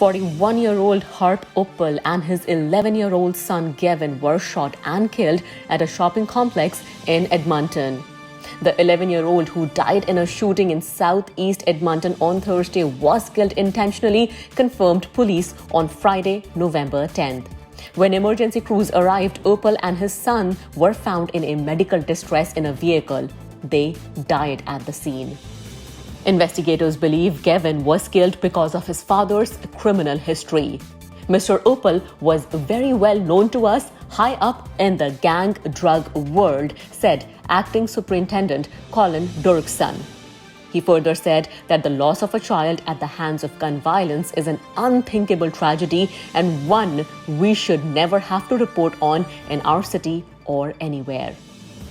41-year-old Harp Uppal and his 11-year-old son Gavin were shot and killed at a shopping complex in Edmonton. The 11-year-old who died in a shooting in southeast Edmonton on Thursday was killed intentionally, confirmed police on Friday, November 10th. When emergency crews arrived, Uppal and his son were found in a medical distress in a vehicle. They died at the scene. Investigators believe Gavin was killed because of his father's criminal history. Mr. Uppal was very well known to us high up in the gang drug world, said Acting Superintendent Colin Dirksen. He further said that the loss of a child at the hands of gun violence is an unthinkable tragedy and one we should never have to report on in our city or anywhere.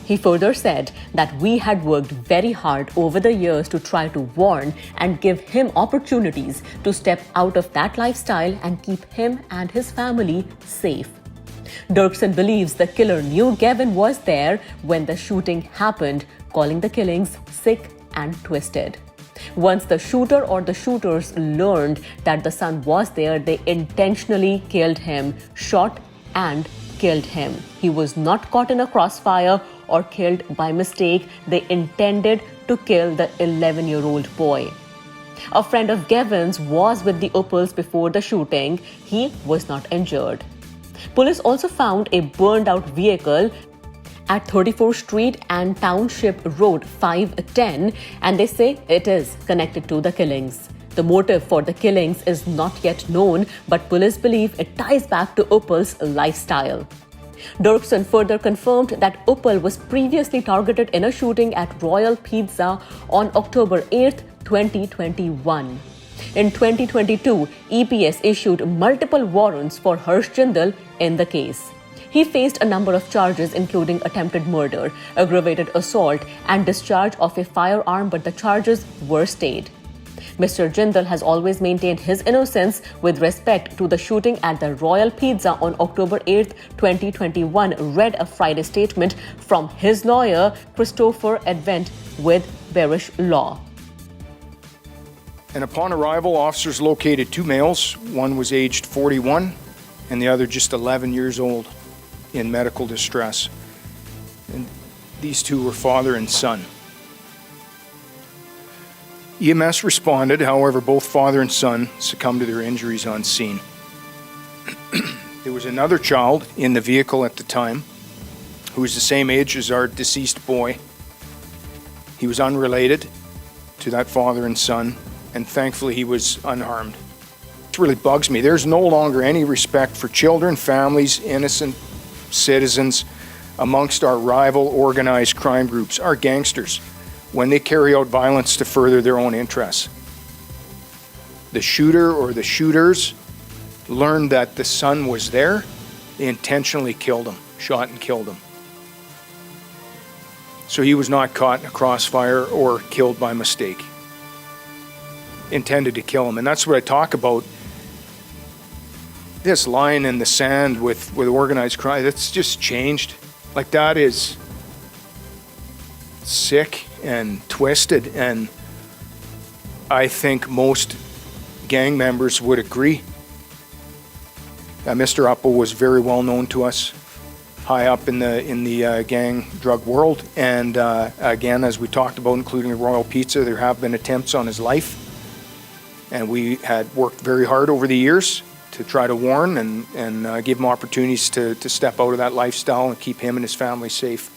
He further said that we had worked very hard over the years to try to warn and give him opportunities to step out of that lifestyle and keep him and his family safe. Dirksen believes the killer knew Gavin was there when the shooting happened, calling the killings sick and twisted. Once the shooter or the shooters learned that the son was there, they intentionally killed him, shot and killed him. He was not caught in a crossfire or killed by mistake. They intended to kill the 11-year-old boy. A friend of Gavin's was with the Uppals before the shooting. He was not injured. Police also found a burned-out vehicle at 34th Street and Township Road 510, and they say it is connected to the killings. The motive for the killings is not yet known, but police believe it ties back to Uppal's lifestyle. Dirksen further confirmed that Uppal was previously targeted in a shooting at Royal Pizza on October 8, 2021. In 2022, EPS issued multiple warrants for Harsh Jindal in the case. He faced a number of charges including attempted murder, aggravated assault, and discharge of a firearm, but the charges were stayed. Mr. Jindal has always maintained his innocence with respect to the shooting at the Royal Pizza on October 8, 2021, read a Friday statement from his lawyer, Christopher Advent, with Bearish Law. And upon arrival, officers located two males. One was aged 41 and the other just 11 years old in medical distress. And these two were father and son. EMS responded, however, both father and son succumbed to their injuries on scene. There was another child in the vehicle at the time who was the same age as our deceased boy. He was unrelated to that father and son, and thankfully he was unharmed. It really bugs me. There's no longer any respect for children, families, innocent citizens amongst our rival organized crime groups, our gangsters, when they carry out violence to further their own interests. The shooter or the shooters learned that the son was there, they intentionally killed him, shot and killed him. So he was not caught in a crossfire or killed by mistake. Intended to kill him. And that's what I talk about. This line in the sand with organized crime, that's just changed. Like, that is sick and twisted, and I think most gang members would agree. Mr. Uppal was very well known to us, high up in the gang drug world, and again, as we talked about, including the Royal Pizza, there have been attempts on his life, and we had worked very hard over the years to try to warn and give him opportunities to step out of that lifestyle and keep him and his family safe.